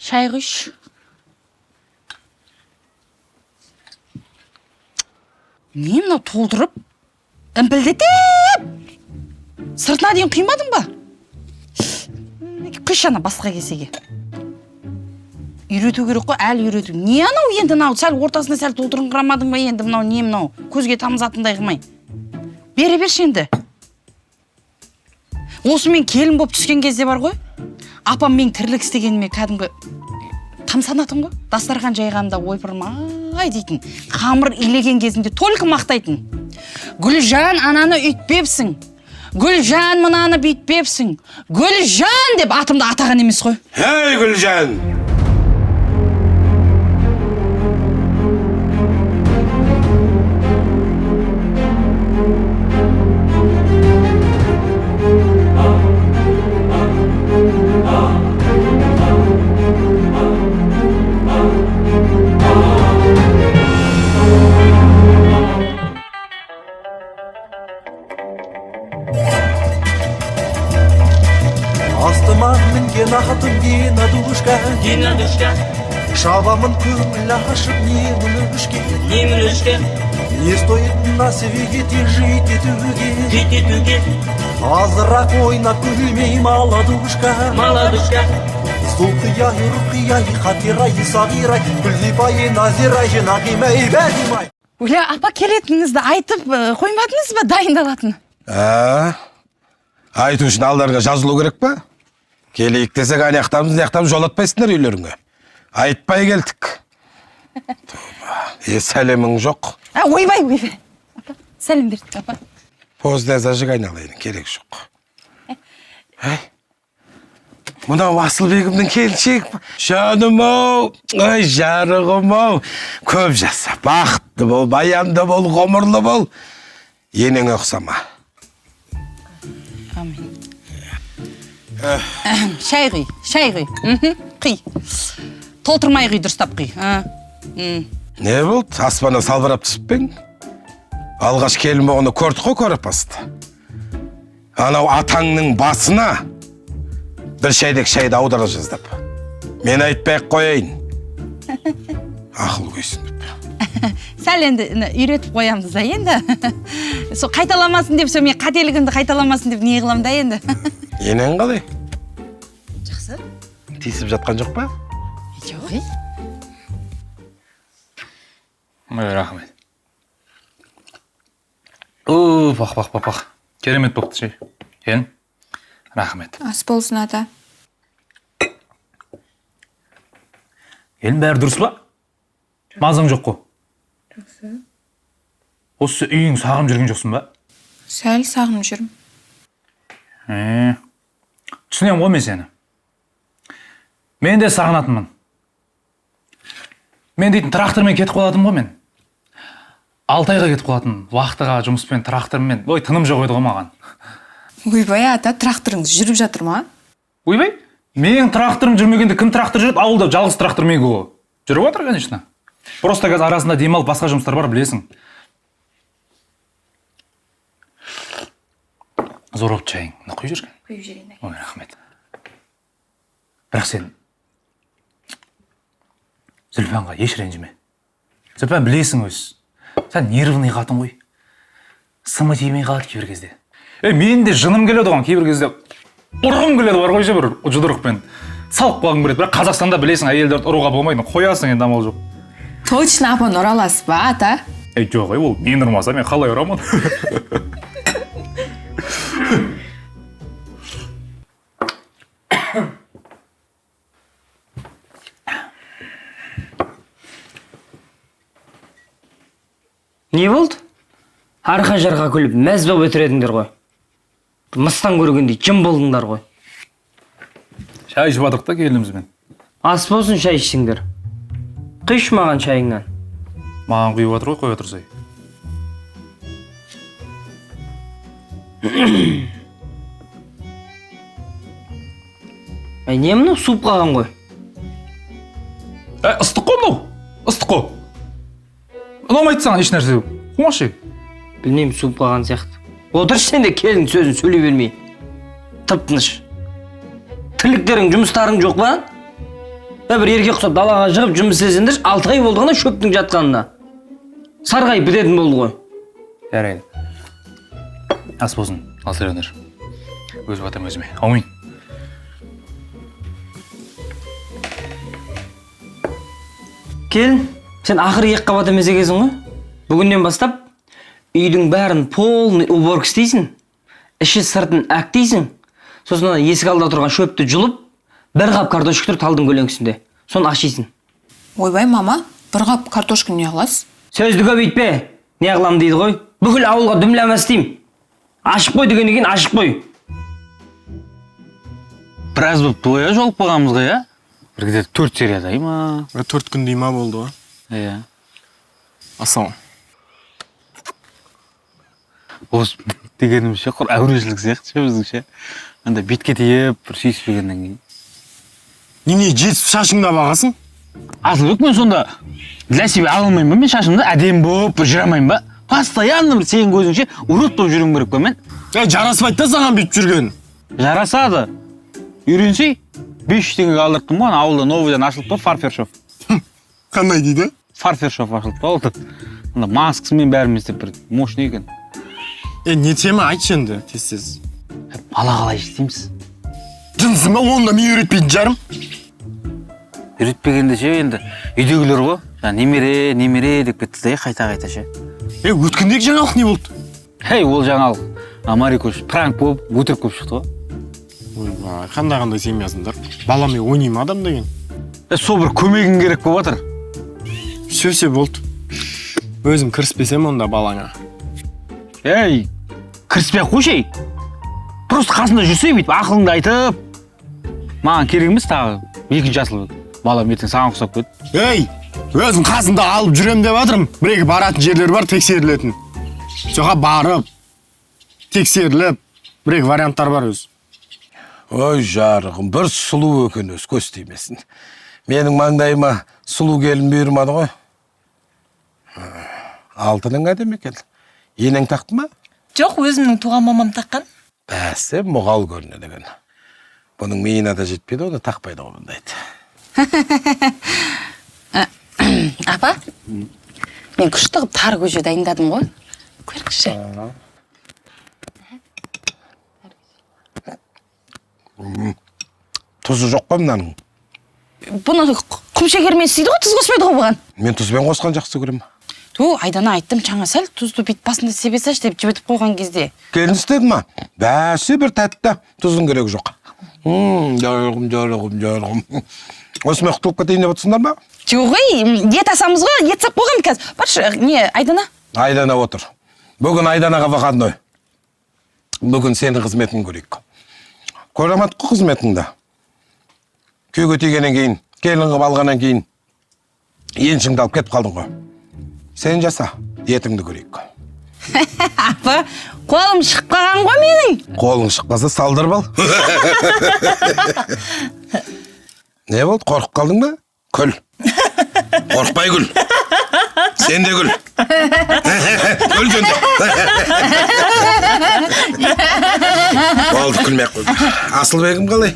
Шай құйшы. Не мынау толтырып? Імпілдетіп! Сыртына дейін құймадың ба? Құйшы ана басқа кесеге. Үйрету керек қой, әлі үйрету. Не анау енді мынау сәл ортасына сәл толтырын қырамадың ба енді мынау не мынау? Көзге тамызатындай қылмай. Бере берші енді. Осы мен келін болып түскен кезде бар ғой. Апам мен тірлік істегеніме кәдімгі тамсанатын ғой. Дастархан жайғанда ойпырмай дейтін. Қамыр илеген кезінде только мақтайтын. Гүлжан ананы үйтпепсің. Гүлжан мынаны бүйтпепсің. Гүлжан деп атымды атаған емес қой. Ей Гүлжан! Динадушка Шабамын көңіл ашып немін үшке Не стоит на свете жить етуге Азырақ ойнап күлмей маладушка Зулқияй, рұқияй, қатирай, сағирай Күлзипай, назирай, нағимай, бәдимай Өлі, апа келетініңізді айтып қоймадыңыз ба дайындалатын? Айту үшін алдарға жазылу керек па? Келейік десек аяқтамыз жолатпайсыңдар үйлеріңе. Айтпай келдік. Сәлемің жоқ. Ойбай. Апа, сәлем бердік, апа. Позден зажиг айналайын, керек жоқ. Мынау Асылбегімнің келіншек. Жаным-ау, жарығым-ау. Көп жаса, бақытты бол, баянды бол, ғұмырлы бол. Енең ұқсама. Амин. Шай құй. Құй. Толтырмай құй, дұрыстап құй. Не болды? Аспана салбырап түсіп пең? Алғаш келін болғаны көрдік қой көріп басты. Анау атаңның басына бір шайдек шайды аудара жаздап. Мен айтпай қойайын. Ақыл көйсін деп. Сәл енді үйретіп қоямыз да енді. Сол қайталамасын деп, мен қателігімді қайталамасын деп не қылам да енді. Енең қалай? Жақсы. Тиісіп жатқан жоқ па? Жоқ. Рахмет. Бақ. Керемет боқты шай. Рахмет. Ас болсын ата. Бәрі дұрыс ба? Мазаң жоқ қой? Жақсы. Осы үйің сағым жүрген жоқсын ба? Сәл сағынып жүрмін. Түсінем ғой мен сені. Мен де сағынатынмын. Мен дейтін трактормен кетіп қалатым ғой мен. 6 айға кетіп қалатын. Уақытыға жұмыспен, трактормен. Ой, тыным жоқ еді ғой маған. Ойбай ата, тракторыңыз жүріп жатыр ма? Ойбай, менің тракторым жүрмегенде кім трактор жүреді? Ауылда жалғыз трактормен ғой. Жүріп отыр, конечно. Просто қазір арасында демалып басқа жұмыстар бар, білесің. Зор болып чайың. Құйып жүрген? Құйып жүрейін. Ой, рахмет. Бірақ сен Зүлпанға еш ренжіме. Зүлпан білесің өз. Сен нервный қатын ғой. Сымы тимей қалады кейбір кезде. Мен де жыным келеді оған кейбір кезде. Ұрғым келеді бар қойшы бір жұдырықпен. Салып қалғым келеді. Бірақ Қазақстанда білесің әйелдерді ұруға болмайды. Қоясың енді амал жоқ. Точно апаны ұра аласыз ба ата? Жоқ, ол мен ұрмаса мен қалай ұрамын? Не болды? Арқа-жарқа күліп, мәз болып өтіредіңдер ғой. Мыстан көргендей жым болдыңдар ғой. Шай ішіп жатырық та келінімізбен. Ас болсын шай ішсіңдер. Құйшы маған шайыңнан. Маған құйып жатыр ғой, қой отырсай. Не мынау суып қалған ғой? Ыстық қой мынау. Ыстық қой. Ұнамайды саған еш нәрсе. Қуашы. Білмеймін, суып қалған сияқты. Отыршы сен де келін сөзін сөйлей бермей. Тып-тыныш. Тірліктерің, жұмыстарың жоқ па? бір еркек ұқсап далаға шығып жұмыс істесеңдер 6 ай болды ғана шөптің жатқанына. Сарғайып бітетін болды ғой. Жарайды. Ас болсын, алса өнер. Өз батам өзіме. Аумин. Келін, сен ақыры екі қабат емес екенсің ғой. Бүгіннен бастап үйдің бәрін полный уборка істейсің. Іші сыртын әктейсің. Сосын есік алдында тұрған шөпті жұлып, бір қап картошка тұр талдың көлеңкісінде. Соны ашисың. Ойбай, мама, бір қап картошка не қыласыз? Сөзді көбейтпе. Не қылам дейді ғой. Бүкіл ауылға дүмләмәс деймін. Ашып қой дегеннен кейін ашып қой. Біраз болып тойға жолып қалғанбыз ғой, а? Бір где-то 4 сериядай ма? 4 күндей ма болды ғой. Иә. Асау. Осы дегенімізше құр әурешілік сияқты ше біздіңше. Анда бетке тиіп, бір сүйісіп жүргеннен кейін. Неме жетіп шашыңда бағасың? Асылбек, мен сонда для себя алалмаймын ба? Мен шашымды әдемі болып жүре алмаймын ба? Постоянно бір сенің көзіңше урод болып жүруім керек па мен? Жараспайды да саған бүйтіп жүрген. Жарасады. Үйренсей, 500 теңгеге алдырттым ғой, ауылда новыйдан ашылып тұр, фарфершоп. Қандай дейді? Фарфершоп ашылып қалды. Анда маскасымен бәріміз істеп бір мощный екен. Не тема айтшы енді, тез-тез. Бала қалай істейміз? Жынсың ба, онда мен үйретпейтін жарым. Үйретпегенде ше, енді үйдегілер ғой. Немере деп кетті де қайта-қайта ше. Өткендегі жаңалық не болды? Ол жаңалық. Марикош пранк болып, өтірік көп шықты ғой. Ойбай, қандай семьясыңдар. Баламен ойнайма адам деген. Сол бір көмегің керек болып жатыр. Сөсе болды. Өзім кіріспесем онда балаңа. Кіріспей қойшай. Просто қасында жүрсей бүйтіп, ақылыңды айтып. Маған керек емес тағы. Екінші Асылбек. Балам ертең саған ұқсап кет. Өзім қасында алып жүрем деп жатырмын. Бір-екі баратын жерлер бар, тексерілетін. Соға барып, тексеріліп, бір-екі варианттар бар өзі. Ой, жарығым, бір сұлу екен өз көз тимесін. Менің маңдайыма сұлу келін бұйырмады ғой. Алтының әдемі екен. Енең тақты ма? Жоқ, өзімнің туған мамам таққан. Бәсе, мұғал көрінеді екен. Бұның миына да жетпейді, оны тақпайды ғой бұндайды. Апа, мен күшті қып тар көже дайындадым ғой. Көріңізші. Тұзы жоқ қой мынаның. Бұны құмшекермен істейді ғой, тұз қоспайды ғой бұған. Мен тұзбен қосқан жақсы көрем. Айдана айттым, жаңа сәл тұзды бет басында себе саш деп жібітіп қойған кезде. Келін істеді ма? Бәсе бір тәтті, тұздың керегі жоқ. Жарығым. Осы мен құтылып кетейін деп отырсыңдар ма? Жоқ ғой, ет асамыз ғой, ет сап қойған қазір. Баршы, Айдана? Айдана отыр. Бүгін Айданаға вақанды. Бүгін сенің қызметін көрейік. Көремат қой қызметіңді. Күйге тигеннен кейін, келін қып алғаннан кейін, еншіңді алып кетіп қалдың ғой. Сен жаса, етіңді көрейік. Апа, қолым шығып қалған ғой менің. Қолың шықпаса салдырып ал. Не болды, қорқып қалдың ба? Күл. Қорқпай күл. Сен де күл. Күл жөнде. Болды, күлмек қой. Асылбегім қалай?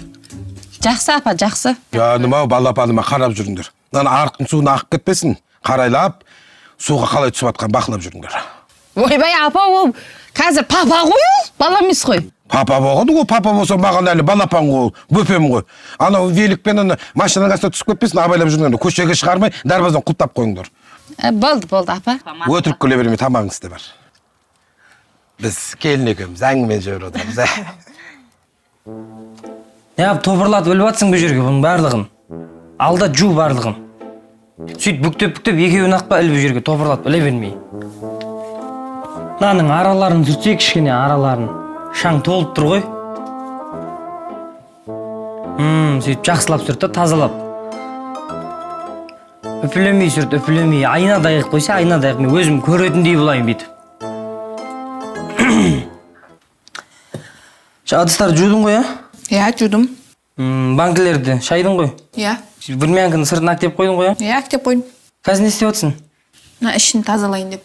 Жақсы, апа, жақсы. Жаныма, балапаныма қарап жүріңдер. Арықтың суына ағып кетпесін. Қарайлап, суға қалай түсіп атқан бақылап жүріңдер. Ойбай, апа, ол қазір папа ғой ол, бала емес қой. Папа болғаны ғой, папа болса маған әлі балапан ғой, бөпем ғой. Анау великпен машинаның астына түсіп кетпесін, абайлап жүргенде көшеге шығармай, дарбаздан құлттап қойыңдар. Болды, апа. Өтірік күле бермей тамағыңыз істе бар. Біз келін екеуміз әңгіме жүріп отырмыз. Тобырлатып іліп атсың бұл жерге бұның барлығын. Алда жу барлығын. Сөйт бүктеп екеуін ақпа іліп жерге тобырлатып іле бермей. Мынаның араларын сүртсек кішкене араларын. Шаң толып тұр ғой. Сөйтіп жақсылап сүрт та тазалап. Үпілемей сүрт, үпілемей. Айнадай қойса айнадай мен өзім көретіндей болайын бүйтіп. Ыдыстарды жудың ғой, Иә, жудым. Банкілерді шайдың ғой. Иә. Бүрмәңкінің сыртын әктеп қойдың ғой. Иә, әктеп қойдым. Қазір не істеп отырсың? Ішін тазалайын деп.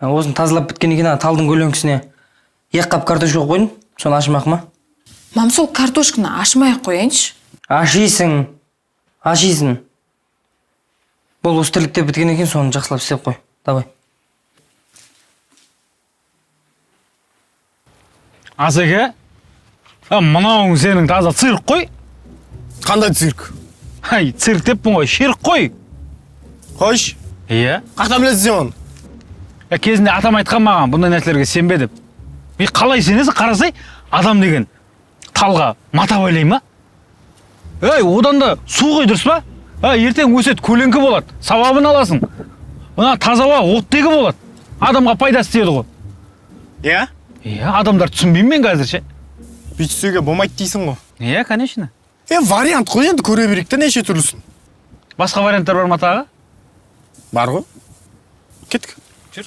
Осыны тазалап біткеннен кейін талдың көлеңкесіне екі қап картошка қойдың, соны ашымақ ма? Мам, сол картошканы ашмай-ақ қояйыншы. Ашисың. аш иісін. Бұл осы тірлікте біткен екен, соны жақсылап істеп қой. Давай. Асеке, мынауың сенің таза цирк қой. Қандай цирк? Ай, цирк деппін ғой, ширк қой. Қойш, Иә. қайдан білесің сен оны? Кезінде атам айтқан маған бұндай нәрселерге сенбе деп. Мен қалай сенесің, қарасай, адам деген талға мата байлай ма? Одан да су ғой, дұрыс па? Ертең өсет көлеңкі болады, сауабын аласың. Мына таза ауа оттегі болады. Адамға пайдасы тиеді ғой. Иә? Иә, адамдар түсінбеймін мен қазірше. Бүйтсеге болмайды дейсің ғой. Иә, конечно. Вариант қой енді, көре берейік те неше түрлісін. Басқа варианттар бар ма тағы? Бар ғой. Кеттік. Жүр.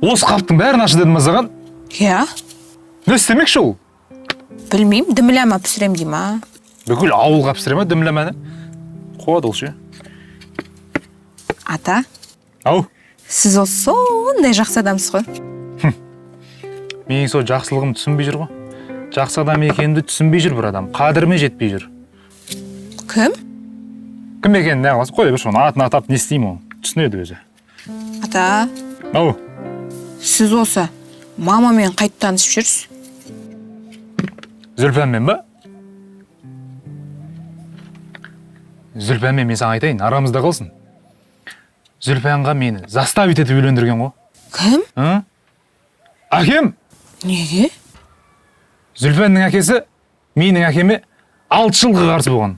Осы қаптың бәрін ашы дедім саған. Иә. Не істемекші ол? Білмеймін, дімләма пісірем дейм, а? Бүкіл ауылға пісіре ма дімләмәні? Қуады ол ше. Ата, Ау, сіз ол сондай жақсы адамсыз ғой. менің сол жақсылығым түсінбей жүр ғой. Жақсы адам екенімді түсінбей жүр бір адам. Қадіріме жетпей жүр. Кім? Кім екенін не қыласың? Қой бір соны атын атап не істеймін ол? Түсінеді өзі. Ата, Ау, сіз осы мамамен қайт танысып жүрсіз? Зүлпәнмен ба? Зүлпәнмен мен саған айтайын, арамызда қалсын. Зүлпәнға мені заставить етіп үйлендірген ғой. Кім? Әкем! Неге? Зүлпәннің әкесі менің әкеме 6 жылғы қарсы болған.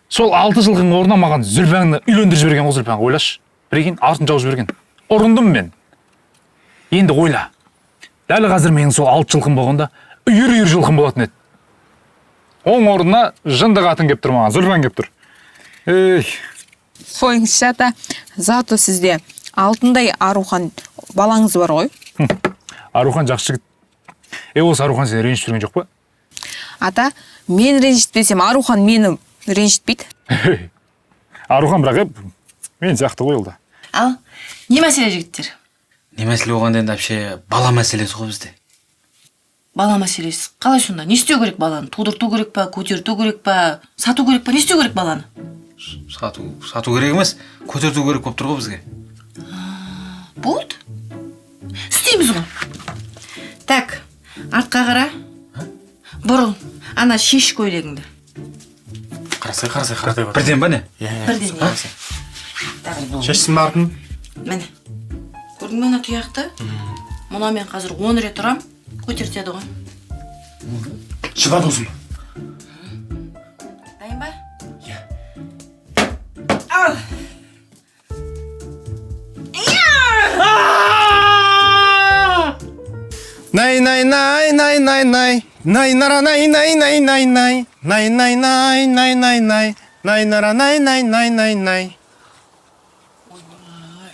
Сол 6 жылғың орнына маған Зүлпәнді үйлендіріп жіберген ғой. Зүлпәнға ойлашы. Біреген артын жауып жіберген. Ұрындым мен. Енді ойла. Дәл қазір менің сол 6 жылғым болғанда үйір жылғым болатын еді. Оң орнына жынды қатын кеп тұр маған, Зүлпән кеп тұр. Қойыңызшы, ата, зато сізде алтындай Арухан балаңыз бар ғой. Арухан жақсы жігіт. Осы Арухан сені ренжітіп жүрген жоқ па? Ата, мен ренжітпесем, Арухан мені ренжітпейді. Арухан бірақ мен сияқты ғой олда. Ал, не мәселе жігіттер? Не мәселе оған енді әпше бала мәселесі ғой бізде. Бала мәселесі. Қалай сонда? Не істеу керек баланы? Тудырту керек па, көтерту керек па, сату керек па, не істеу керек баланы? Сату керек емес, көтерту керек болып тұр ғой бізге. Болды. Істейміз ғой. Так, артқа қара. Бұрыл, ана шеш көйлегіңді. Қарасай. Бірден ба не? Бірден, иә. Шешсін бардың. Міне. Көрдің бе ана тұяқты? Мұна мен қазір 10 рет ұрам, көтертеді ғой. Шыға досым. Дайын ба? Иә. Ал! Най нара най.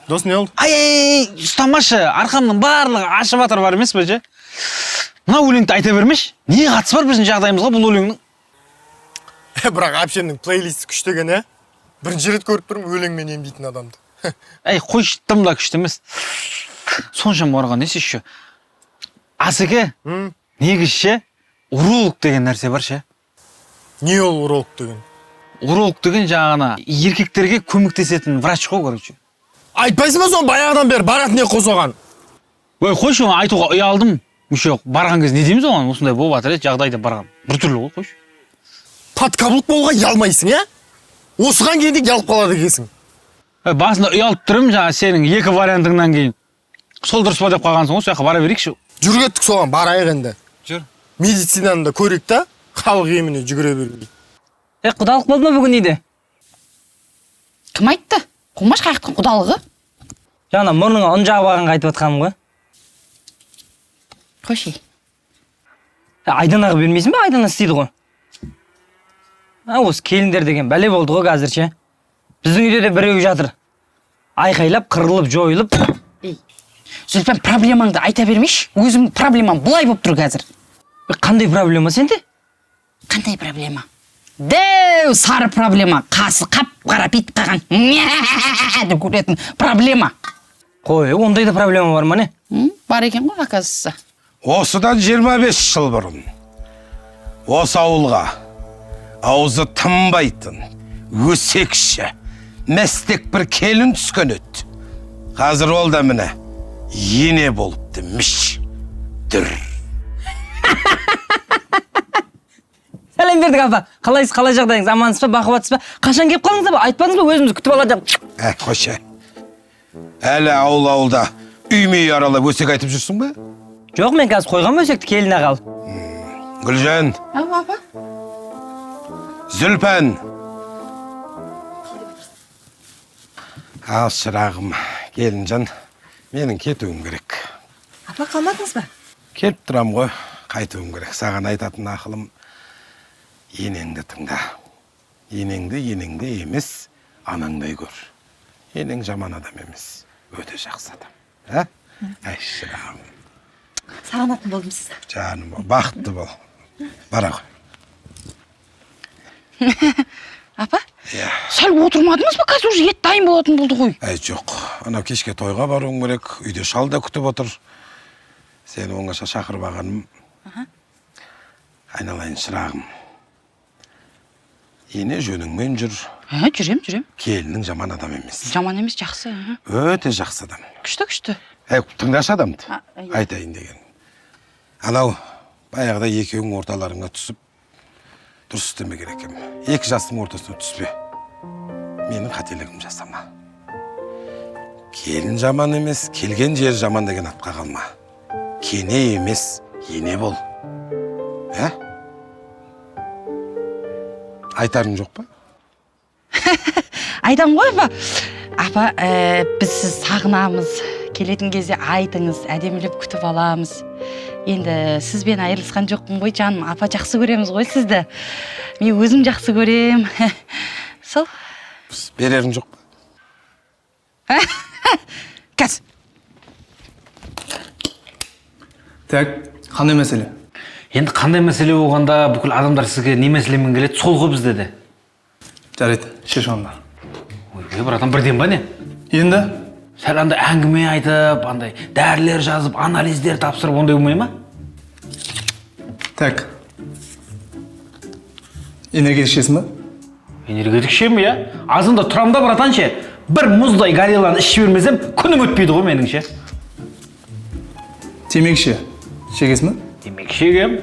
Дос не oldu? Ай, ұстамашы, арқамның барлығы ашып атыр бар емес пе же? Мына өлеңді айта бермеш. Не қатысы бар біздің жағдайымызға бұл өлеңнің? Бірақ әпшемнің плейлисті күштеген, ә? Бірінші рет көріп тұрмын өлеңмен емдейтін адамды. Әй, қойшы, тым да күшті емес. Соншама орған несі ше? Асеке, негізше уролог деген нәрсе бар ше? Не ол уролог деген? Уролог деген жаңағына еркектерге көмектесетін врач қой, короче. Айтпайсың ба соны баяғыдан бері баратын не қосоған? Ой, қойшы, оны айтуға ұялдым. Мүше барған кез не дейміз оған? Осындай болып жатыр, жағдайда барған. Біртүрлі ғой, қойшы. Подкаблук болуға ұялмайсың, ә? Осыған кейінде ұялып қалады екенсің. Басында ұялып тұрым, жаңа сенің екі вариантыңнан кейін. Сол дұрыс па деп қалғансың ғой, сол жаққа бара берейікші. Жүр кеттік соған, барайық енді. Жүр. Медицинаны да көрейік та, халық еміне жүгіре бермей. Құдалық болды ма бүгін үйде? Кім айтты? Құмаш қаяқтың құдалығы? Жаңа мұрныңа ұн жағып алғанға айтып жатқаным ғой. Қойшы. Айданаға бермейсің бе? Айдана істейді ғой. Осы келіндер деген бәле болды ғой қазірше. Біздің үйде де біреу жатыр. Айқайлап, қырылып, жойылып. Зүлпән, проблемаңды айта бермеш. Өзім проблемам бұлай болып тұр қазір. Қандай проблема сенде? Қандай проблема? Дәу сары проблема. Қасы қап-қара бет қаған. Деп көретін проблема. Қой, ондай да проблема бар ма не? Бар екен ғой, оказывается. Осыдан 25 жыл бұрын осы ауылға аузы тынбайтын, өсекші, мәстек бір келін түскен еді. Қазір ол да міне ене болыпты, міш, дүр. Сәлем бердік апа. Қалайсыз, қалай жағдайыңыз? Амансыз ба, бақуатсыз ба? Қашан келіп қалдыңыз ба? Айтпадыңыз ба, өзімізді күтіп алады. Қоша. Әлі ауылда үймей аралап өсек айтып жүрсің бе? Жоқ, мен қазір қойған өсекті келін ағал. Гүлжан. Апа. Зүлпан. Ал шырағым, келінжан, менің кетуім керек. Апа қалмадыңыз ба? Келіп тұрам ғой, қайтуым керек. Саған айтатын ақылым, енеңді тыңда. Енеңді емес, анаңдай көр. Енең жаман адам емес, өте жақсы адам. Әй, шырағым. Сағынатын болдым сізді. Жаным, бақытты бол. Бара ғой. Апа, сәл отырмадыңыз ба? Қазір уже ет дайын болатын болды ғой. Жоқ, анау кешке тойға баруым керек, үйде шал да күтіп отыр. Сені оңаша шақырып ағаным. Айналайын шырағым. Ене жөніңмен жүр. Жүрем. Келінің жаман адам емес. Жаман емес, жақсы. Өте жақсы адам. Күшті. Тыңдашы адамды. Айтайын деген. Анау, баяғыда екеуің орталарыңа түсіп, дұрыс істеме керек ем. Екі жастың ортасына түспе. Менің қателігім жасама. Келін жаман емес, келген жер жаман деген атқа қалма. Кене емес, ене бол. Айтарың жоқ па? Айтам ғой, апа, біз сіз сағынамыз. Келетін кезде айтыңыз, әдемілеп күтіп аламыз. Енді сізбен айырылысқан жоқпын ғой, жаным. Апа, жақсы көреміз ғой сізді. Мен өзім жақсы көрем. Сол? Берерің жоқ па? Кәз. Так, қандай мәселе? Енді қандай мәселе болғанда бүкіл адамдар сізге не мәселемен келеді, сол ғой бізде де. Жарайды, шеш онда. Ой, братан, бірден ба не? Енді? Сәл андай әңгіме айтып, андай дәрілер жазып, анализдер тапсырып, ондай болмай ма? Так. Энергетик ішесің ба? Энергетик ішемін, я? Азында тұрамда, братан ше. Бір мұздай горилланы ішіп бермесем, күнім өтпейді ғой менің ше. Темекі ше. Шегесің ба? Темекі шегем.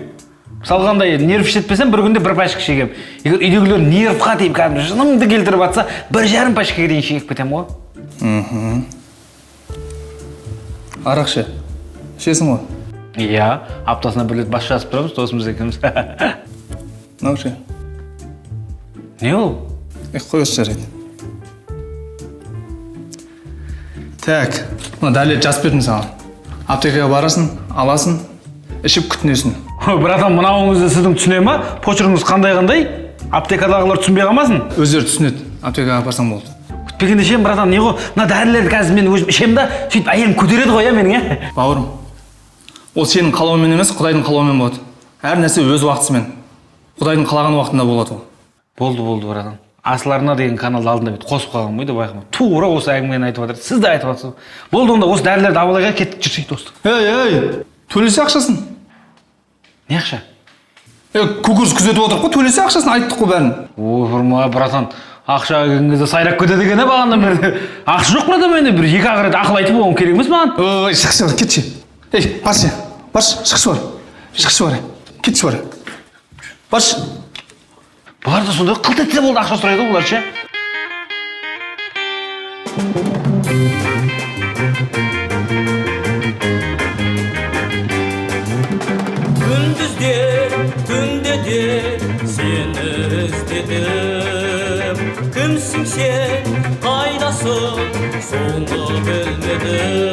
Мысалы қандай нерв шетпесем, бір күнде бір пачка шегем. Егер үйдегілер нервқа тиіп кәдімгі жынымды келтіріп атса, 1,5 пачкаға дейін шегіп кетем ғой. Арақ ше. Ішесің ғой? Иә, аптасына бір рет бас жазып тұрамыз, досымыз екеуміз. Мынау ше. Не ол? Қой осы жарайды. Так, мына дәрілер жазып бердім саған. Аптекаға барасың, аласың, ішіп күтінесің. Братан, мынауыңызды сіздің түсіне ма? Почеркіңіз қандай? Аптекадағылар түсінбей қалмасын? Өздері түсінеді. Аптекаға барсаң болды. Күтпегенде ішем, братан, не ғой? Мына дәрілерді қазір мен өзім ішем да, сөйтіп әйелім көтереді ғой, менің, Бауырым, ол сенің қалауымен емес, Құдайдың қалауымен болады. Әр нәрсе өз уақытысымен. Құдайдың қалаған уақытында болады ол. Болды, братан. Асыларына деген каналды алдында бет қосып қалған ғой, байқама. Тура осы әңгімені айтып жатыр. Сіз де айтып жатсыз. Болды, онда осы дәрілерді абылайға кеттік жүрсек, достық. Ей, төлесе ақшасын. Не ақша? Күкіріс күзетіп отырып қой, төлесе ақшасын, айттық қой бәрін. Ой, братан, ақша келген кезде сайрап кетеді екен бағандан бері. Ақша жоқ, братан, менде бір 2 рет ақыл айтып болғым керек емес маған. Ой, шықшы бар, кетші. Ей, баршы, шықшы бар. Кетші бар. Баршы. Бұлар да сондай қылт етсе болды, ақша сұрайды бұлар ше. Gündüzde, tünde de seni özledim. Kimsin sen, kaydasın, sonu bilmedim.